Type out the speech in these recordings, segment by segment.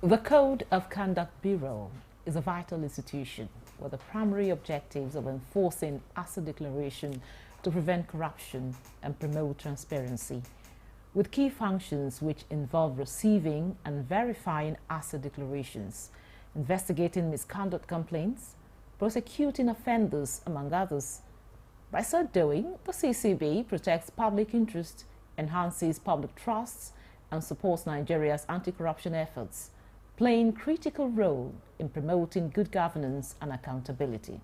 The Code of Conduct Bureau is a vital institution with the primary objectives of enforcing asset declaration to prevent corruption and promote transparency, with key functions which involve receiving and verifying asset declarations, investigating misconduct complaints, prosecuting offenders, among others. By so doing, the CCB protects public interest, enhances public trust, and supports Nigeria's anti-corruption efforts, playing a critical role in promoting good governance and accountability.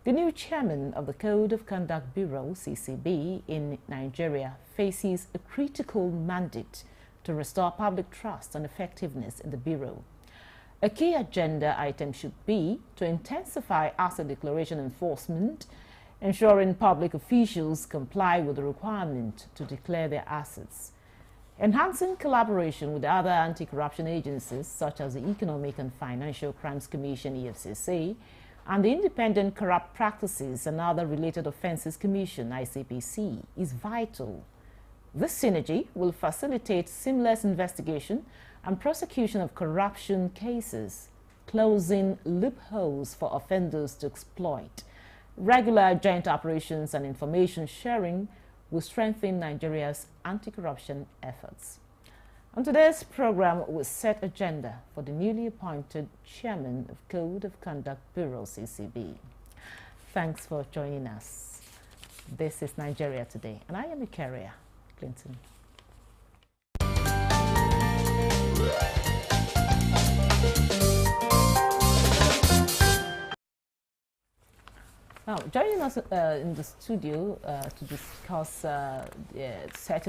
The new chairman of the Code of Conduct Bureau, CCB, in Nigeria faces a critical mandate to restore public trust and effectiveness in the Bureau. A key agenda item should be to intensify asset declaration enforcement, ensuring public officials comply with the requirement to declare their assets, enhancing collaboration with other anti-corruption agencies such as the Economic and Financial Crimes Commission, EFCC, and the Independent Corrupt Practices and Other Related Offences Commission, ICPC, is vital. This synergy will facilitate seamless investigation and prosecution of corruption cases, closing loopholes for offenders to exploit. Regular joint operations and information sharing will strengthen Nigeria's anti-corruption efforts. On today's program, we set agenda for the newly appointed chairman of Code of Conduct Bureau, CCB. Thanks for joining us. This is Nigeria Today, and I am Ikaria Clinton. Now, joining us in the studio to discuss set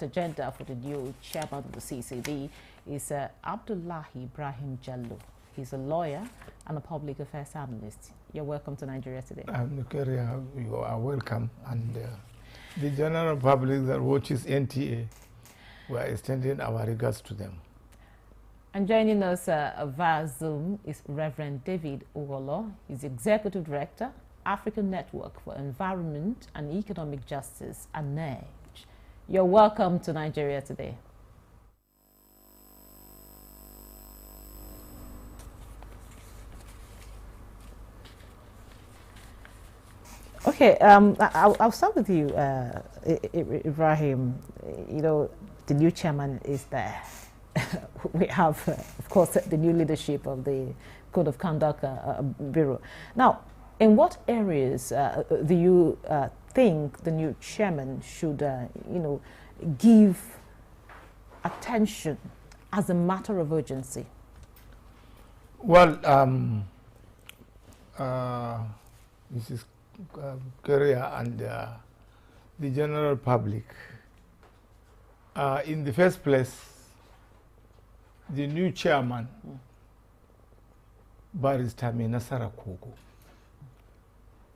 agenda for the new chairman of the CCB is Abdullahi Ibrahim Jallo. He's a lawyer and a public affairs analyst. You're welcome to Nigeria Today. Nigeria, you are welcome. And the general public that watches NTA, we are extending our regards to them. And joining us via Zoom is Reverend David Owolo. He's Executive Director, African Network for Environment and Economic Justice, ANEJ. You're welcome to Nigeria Today. Okay, I'll start with you, Ibrahim. You know, the new chairman is there. We have, of course, the new leadership of the Code of Conduct Bureau. Now, in what areas do you think the new chairman should, give attention as a matter of urgency? Well, Mrs. Korea and the general public, in the first place, the new chairman, Barrister Menasara Kogo,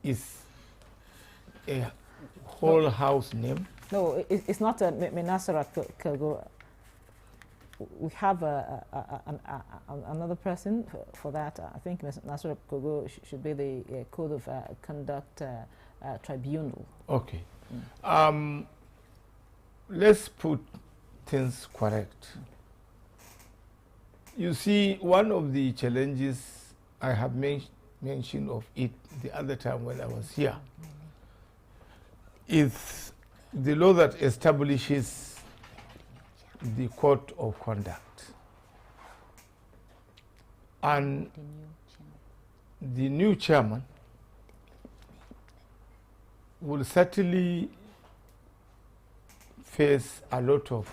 is a whole house name? No, it's not a Menasara Kogo. We have another person for that. I think Menasara Kogo should be the Code of Conduct Tribunal. Okay. Let's put things correct. You see, one of the challenges I have mentioned of it the other time when I was here is the law that establishes the Code of Conduct. And the new chairman will certainly face a lot of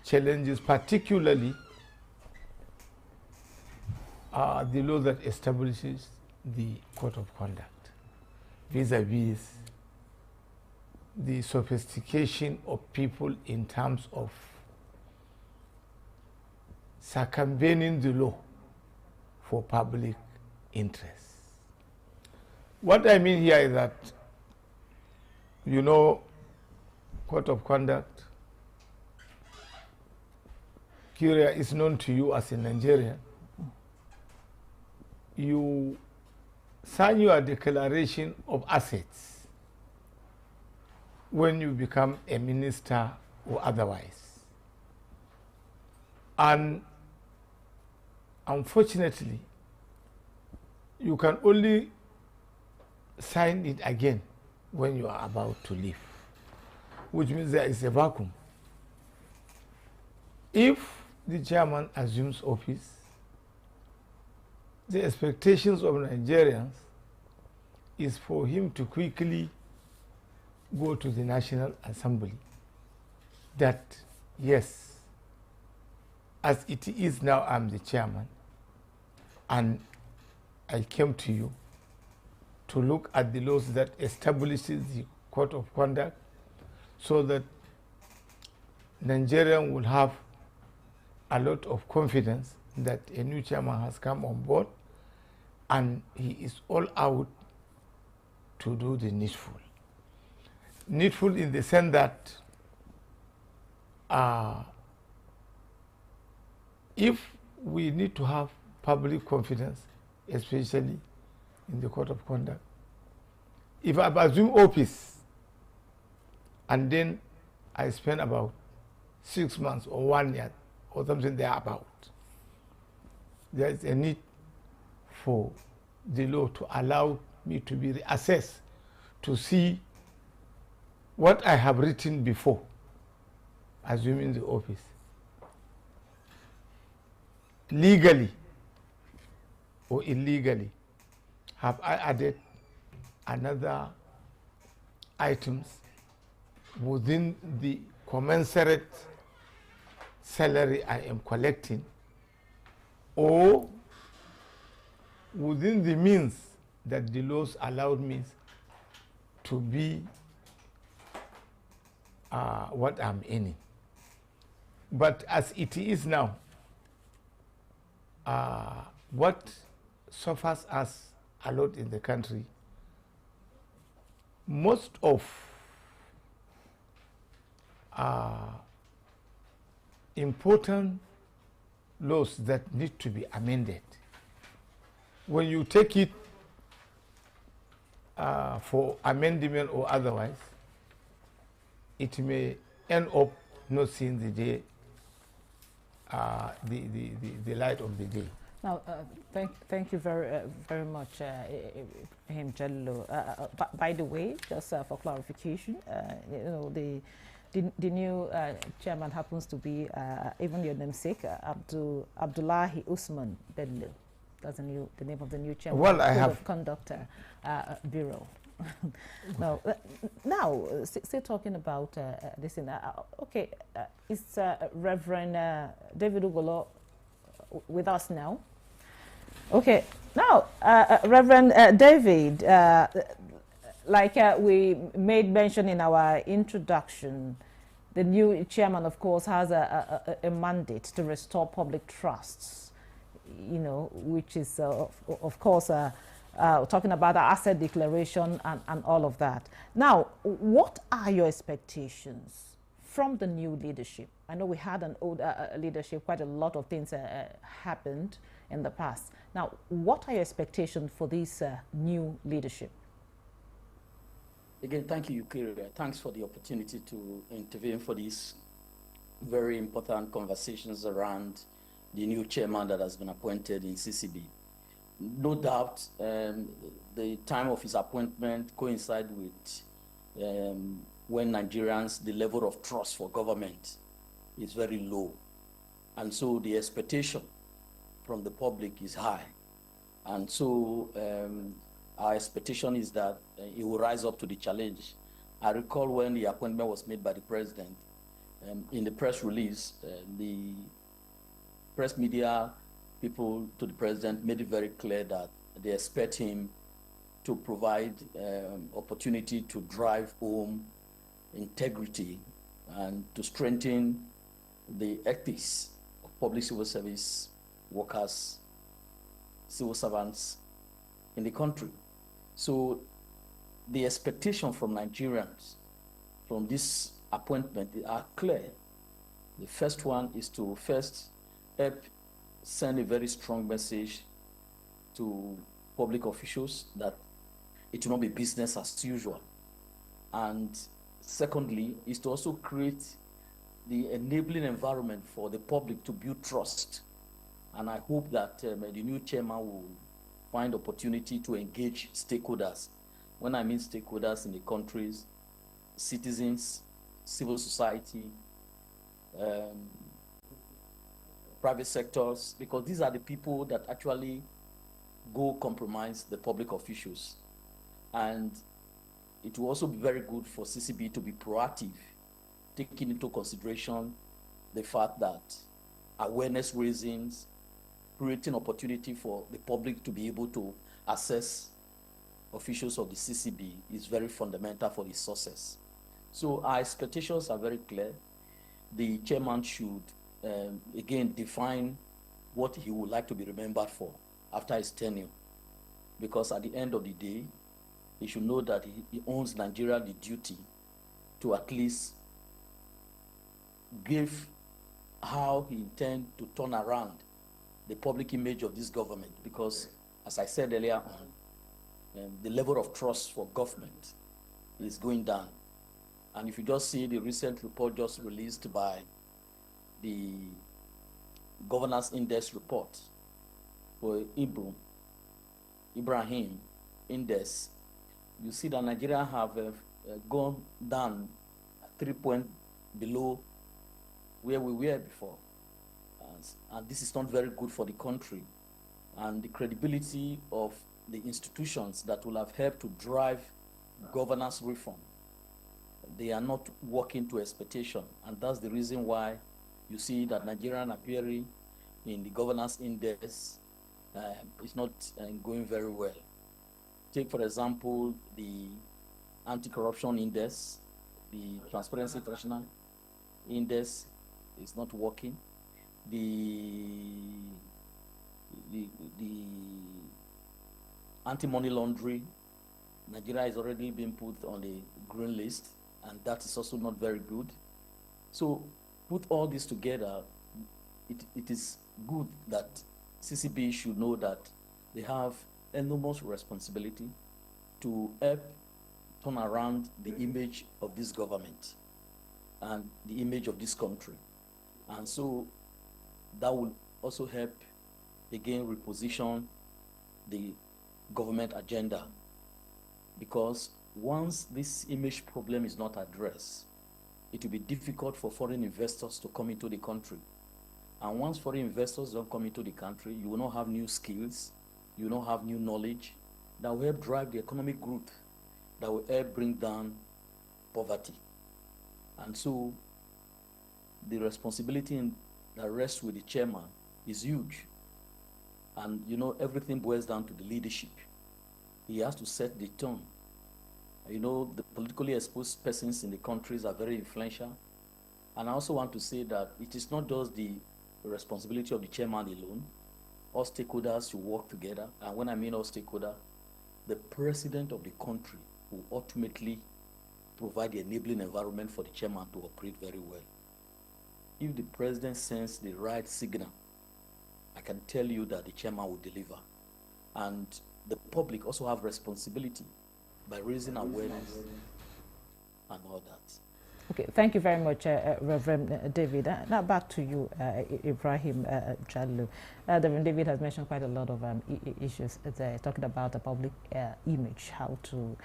challenges, particularly the law that establishes the Code of Conduct, vis-a-vis the sophistication of people in terms of circumventing the law for public interest. What I mean here is that, you know, Code of Conduct, Kyria, is known to you as a Nigerian. You sign your declaration of assets when you become a minister or otherwise. And unfortunately, you can only sign it again when you are about to leave, which means there is a vacuum. If the chairman assumes office, the expectations of Nigerians is for him to quickly go to the National Assembly that, yes, as it is now, I'm the chairman, and I came to you to look at the laws that establishes the code of conduct so that Nigerians will have a lot of confidence that a new chairman has come on board and he is all out to do the needful. Needful in the sense that if we need to have public confidence, especially in the code of conduct, if I assume office and then I spend about 6 months or 1 year or something thereabout, there is a need for the law to allow me to be reassessed to see what I have written before assuming the office. Legally or illegally, have I added another items within the commensurate salary I am collecting, or within the means that the laws allowed me to be what I'm earning. But as it is now, what suffers us a lot in the country, most of important laws that need to be amended, when you take it for amendment or otherwise, it may end up not seeing the day, the light of the day. Now, thank you very much, Ibrahim Jallo. By the way, just for clarification, you know, the new chairman happens to be even your namesake, Abdullahi Usman Bello. That's the name of the new chairman. Well, I have of Conduct Bureau. now, still talking about this thing. Okay, is Reverend David Ugolo with us now? Okay, now, Reverend David, like we made mention in our introduction, the new chairman, of course, has a mandate to restore public trusts, you know, which is, of course, talking about the asset declaration and all of that. Now, what are your expectations from the new leadership? I know we had an old leadership, quite a lot of things happened in the past. Now, what are your expectations for this new leadership? Again, thank you, Yukiri. Thanks for the opportunity to intervene for these very important conversations around the new chairman that has been appointed in CCB. No doubt, the time of his appointment coincides with when Nigerians, the level of trust for government is very low. And so the expectation from the public is high. And so our expectation is that he will rise up to the challenge. I recall when the appointment was made by the president, in the press release, the press media people to the president made it very clear that they expect him to provide opportunity to drive home integrity and to strengthen the ethics of public civil service workers, civil servants in the country. So the expectation from Nigerians from this appointment are clear. The first one is to first help send a very strong message to public officials that it will not be business as usual. And secondly, is to also create the enabling environment for the public to build trust And I hope that the new chairman will find opportunity to engage stakeholders. When I mean stakeholders in the countries, citizens, civil society, private sectors, because these are the people that actually go compromise the public officials. And it will also be very good for CCB to be proactive, taking into consideration the fact that awareness raisings, creating opportunity for the public to be able to assess officials of the CCB is very fundamental for its success. So our expectations are very clear. The chairman should, again, define what he would like to be remembered for after his tenure. Because at the end of the day, he should know that he owes Nigeria the duty to at least give how he intends to turn around the public image of this government. Because, as I said earlier on, the level of trust for government is going down. And if you just see the recent report just released by the Governance Index report for Ibrahim Index, you see that Nigeria have gone down 3 points below where we were before. And this is not very good for the country. And the credibility of the institutions that will have helped to drive governance reform, they are not working to expectation. And that's the reason why you see that Nigerian appearing in the governance index is not going very well. Take, for example, the anti-corruption index, the Transparency International index is not working. The anti-money laundering, Nigeria is already being put on the green list, and that is also not very good. So put all this together, it is good that CCB should know that they have enormous responsibility to help turn around the image of this government and the image of this country. And so that will also help, again, reposition the government agenda. Because once this image problem is not addressed, it will be difficult for foreign investors to come into the country. And once foreign investors don't come into the country, you will not have new skills, you will not have new knowledge that will help drive the economic growth, that will help bring down poverty. And so the responsibility that rests with the chairman is huge. And you know, everything boils down to the leadership. He has to set the tone. You know, the politically exposed persons in the countries are very influential. And I also want to say that it is not just the responsibility of the chairman alone. All stakeholders should work together. And when I mean all stakeholders, the president of the country will ultimately provide the enabling environment for the chairman to operate very well. If the president sends the right signal, I can tell you that the chairman will deliver. And the public also have responsibility by raising awareness and all that. Okay, thank you very much, Reverend David. Now back to you, Ibrahim Jallo. Reverend David has mentioned quite a lot of issues there, talking about the public image, how to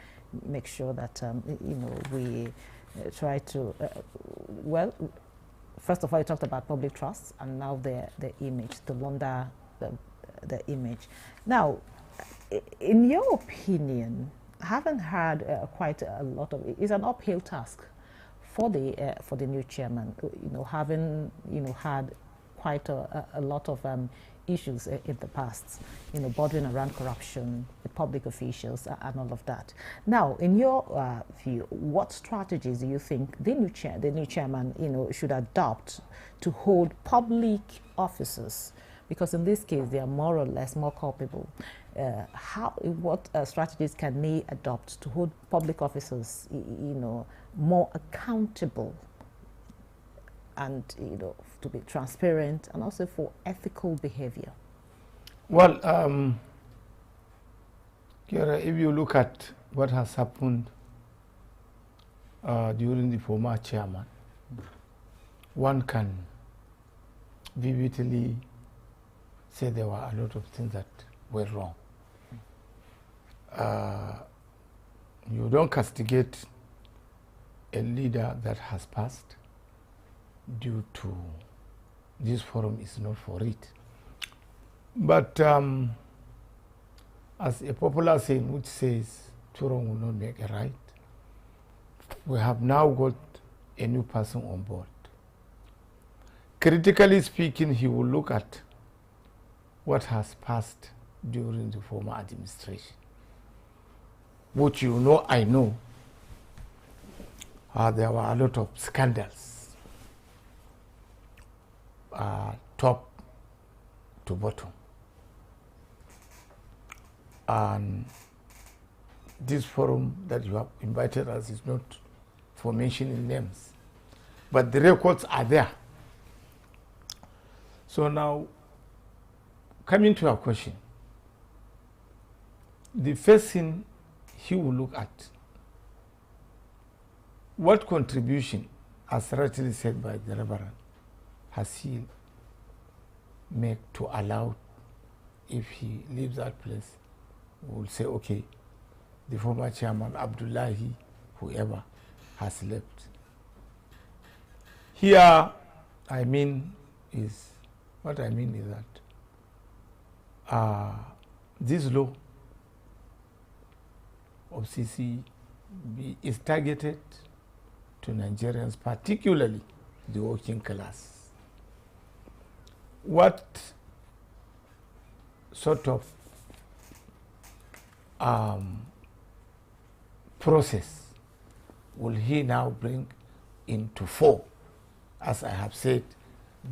make sure that you know, we try to well. First of all, you talked about public trust, and now the image, to launder the image. Now, in your opinion, I haven't heard quite a lot of it. It's an uphill task for the new chairman. You know, having had quite a lot of issues in the past. You know, bordering around corruption with public officials and all of that. Now, in your view, what strategies do you think the new chairman, you know, should adopt to hold public officers? Because in this case, they are more or less more culpable. What strategies can they adopt to hold public officers, you know, more accountable, and you know, to be transparent, and also for ethical behavior? Well, Kiara, if you look at what has happened during the former chairman, one can vividly said there were a lot of things that were wrong. You don't castigate a leader that has passed due to this forum is not for it. But as a popular saying which says, too wrong will not make a right, we have now got a new person on board. Critically speaking, he will look at what has passed during the former administration, which you know, I know, there were a lot of scandals, top to bottom. And this forum that you have invited us is not for mentioning names, but the records are there. So now, coming to your question, the first thing he will look at, what contribution, as rightly said by the Reverend, has he made to allow, if he leaves that place, we will say, okay, the former chairman, Abdullahi, whoever, has left. Here, what I mean is that this law of CCB is targeted to Nigerians, particularly the working class. What sort of process will he now bring into force? As I have said,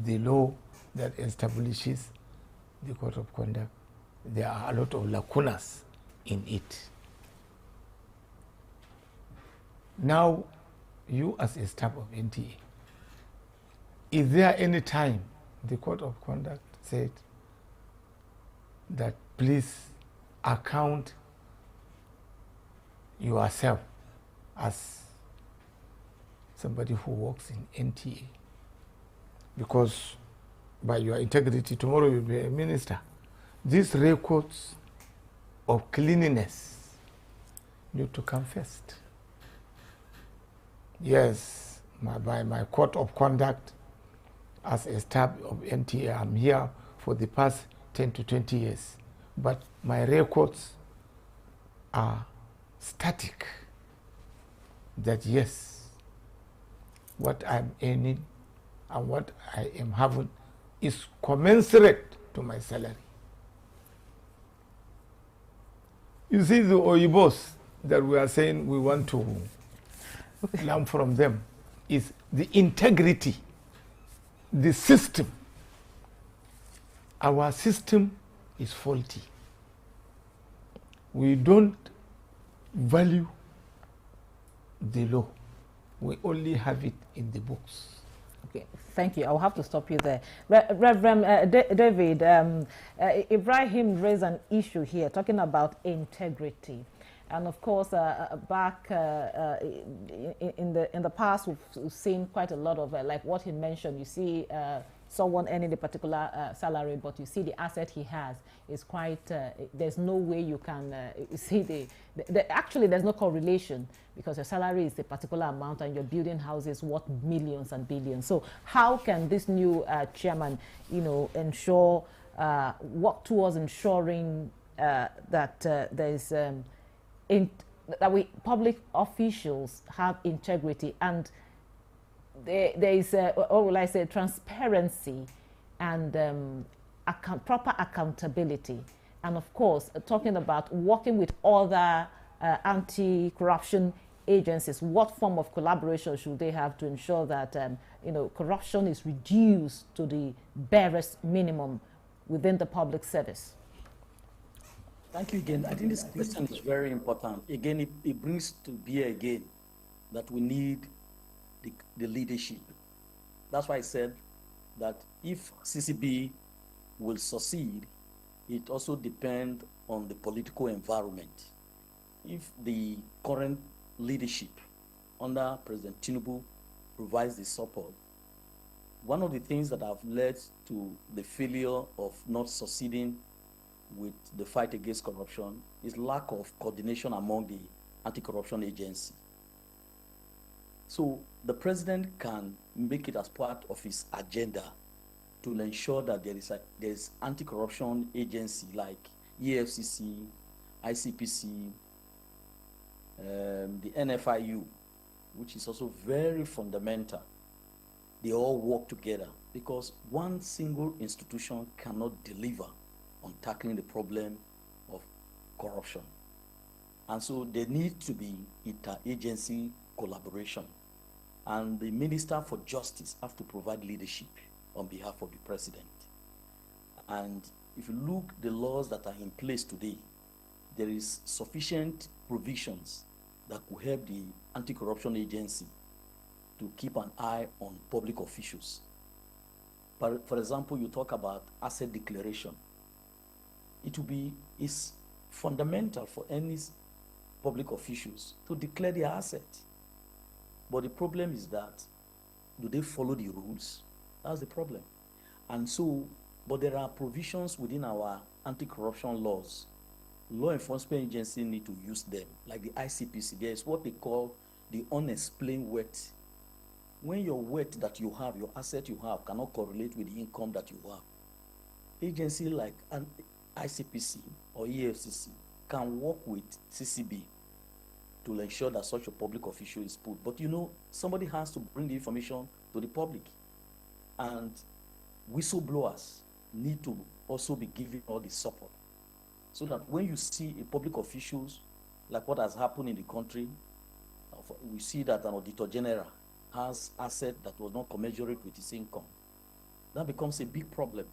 the law that establishes the code of conduct, there are a lot of lacunas in it. Now, you as a staff of NTA, is there any time the code of conduct said that please account yourself as somebody who works in NTA? Because by your integrity, tomorrow you'll be a minister. These records of cleanliness need to come first. Yes, by my code of conduct as a staff of NTA, I'm here for the past 10 to 20 years. But my records are static. That yes, what I'm earning and what I am having is commensurate to my salary. You see, the Oyibos that we are saying we want to learn from them is the integrity, the system. Our system is faulty. We don't value the law. We only have it in the books. Okay, thank you. I'll have to stop you there. Reverend David, Ibrahim raised an issue here talking about integrity. And of course, back in the past, we've seen quite a lot of, like what he mentioned, you see someone earning a particular salary, but you see the asset he has is quite, there's no way you can see actually there's no correlation, because your salary is a particular amount and you're building houses worth millions and billions. So how can this new chairman, ensure, work towards ensuring that there's, that public officials have integrity, and there is, or will I say, transparency and proper accountability. And of course, talking about working with other anti-corruption agencies, what form of collaboration should they have to ensure that corruption is reduced to the barest minimum within the public service? Thank you again. I think this question is very important. Again, it brings to bear again that we need the leadership. That's why I said that if CCB will succeed, it also depends on the political environment. If the current leadership under President Tinubu provides the support, one of the things that have led to the failure of not succeeding with the fight against corruption is lack of coordination among the anti-corruption agency. So the president can make it as part of his agenda to ensure that there is anti-corruption agency like EFCC, ICPC, the NFIU, which is also very fundamental. They all work together because one single institution cannot deliver on tackling the problem of corruption. And so there needs to be inter-agency collaboration. And the Minister for Justice have to provide leadership on behalf of the President. And if you look at the laws that are in place today, there is sufficient provisions that could help the anti-corruption agency to keep an eye on public officials. But for example, you talk about asset declaration. It's fundamental for any public officials to declare their assets. But the problem is that, do they follow the rules? That's the problem. And so, but there are provisions within our anti-corruption laws. Law enforcement agencies need to use them, like the ICPC. There is what they call the unexplained wealth. When your wealth that you have, your asset you have, cannot correlate with the income that you have, agency like an ICPC or EFCC can work with CCB to ensure that such a public official is put. But you know, somebody has to bring the information to the public. And whistleblowers need to also be given all the support. So that when you see a public officials, like what has happened in the country, we see that an auditor general has asset that was not commensurate with his income. That becomes a big problem.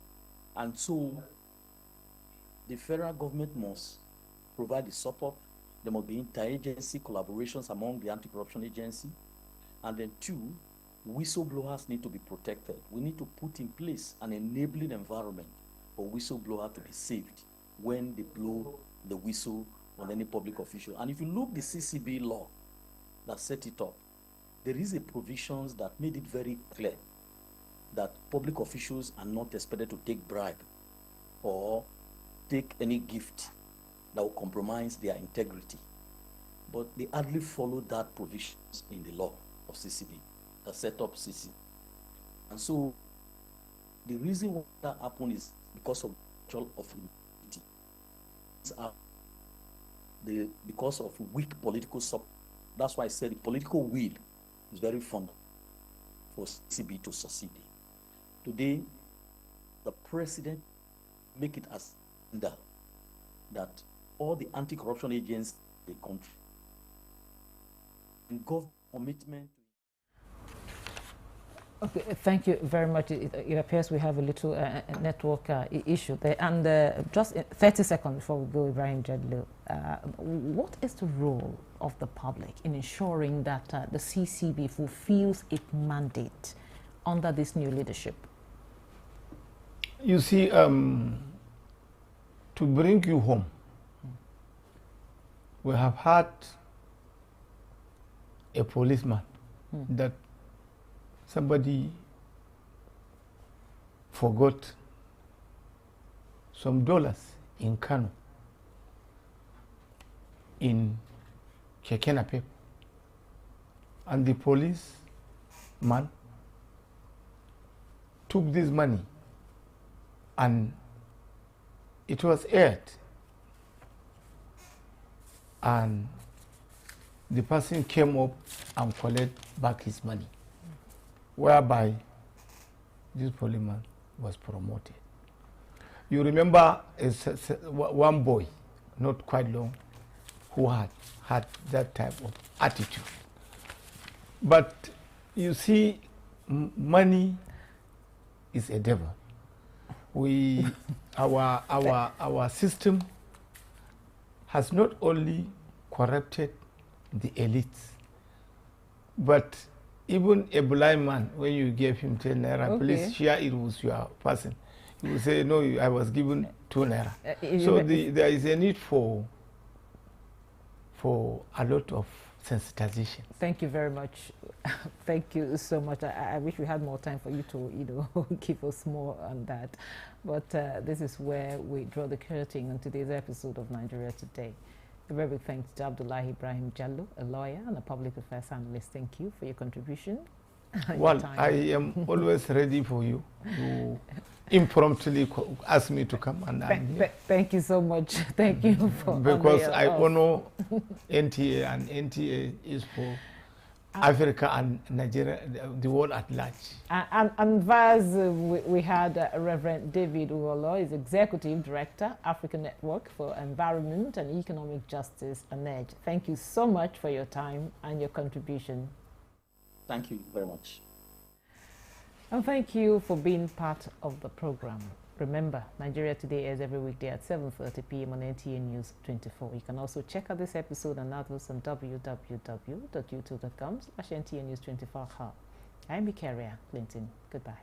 And so the federal government must provide the support. There must be interagency collaborations among the anti-corruption agency. And then two, whistleblowers need to be protected. We need to put in place an enabling environment for whistleblowers to be saved when they blow the whistle on any public official. And if you look the CCB law that set it up, there is a provisions that made it very clear that public officials are not expected to take bribe or take any gift that will compromise their integrity. But they hardly follow that provisions in the law of CCB that set up CCB. And so the reason why that happened is because of because of weak political support. That's why I said the political will is very fundamental for CCB to succeed. Today, the president make it as that all the anti-corruption agents in the country and government commitment. Okay, thank you very much. It appears we have a little network issue there. And just 30 seconds before we go, Ibrahim Jedlu, what is the role of the public in ensuring that the CCB fulfills its mandate under this new leadership? You see, to bring you home, we have had a policeman that somebody forgot some dollars in Kano, in Kekenape, and the policeman took this money and it was aired, and the person came up and collected back his money, whereby this policeman was promoted. You remember one boy, not quite long, who had that type of attitude. But you see, money is a devil. Our system has not only corrupted the elites, but even a blind man, when you gave him 10 naira, please share it with your person, he will say, no, I was given 2 naira. So there is a need for a lot of sensitization. Thank you very much. Thank you so much. I wish we had more time for you to, give us more on that. But this is where we draw the curtain on today's episode of Nigeria Today. A very big thanks to Abdullahi Ibrahim Jallo, a lawyer and a public affairs analyst. Thank you for your contribution. Well, I am always ready for you to impromptu ask me to come, and thank you so much. Thank you for because I honor NTA, and NTA is for Africa and Nigeria, the world at large. And Vaz, we had Reverend David Uwolo, is Executive Director, African Network for Environment and Economic Justice, ANEJ. Thank you so much for your time and your contribution. Thank you very much. And thank you for being part of the program. Remember, Nigeria Today airs every weekday at 7:30 p.m. on NTA News24. You can also check out this episode and others on www.youtube.com/NTA News24 Hub. I'm Ikaria Clinton. Goodbye.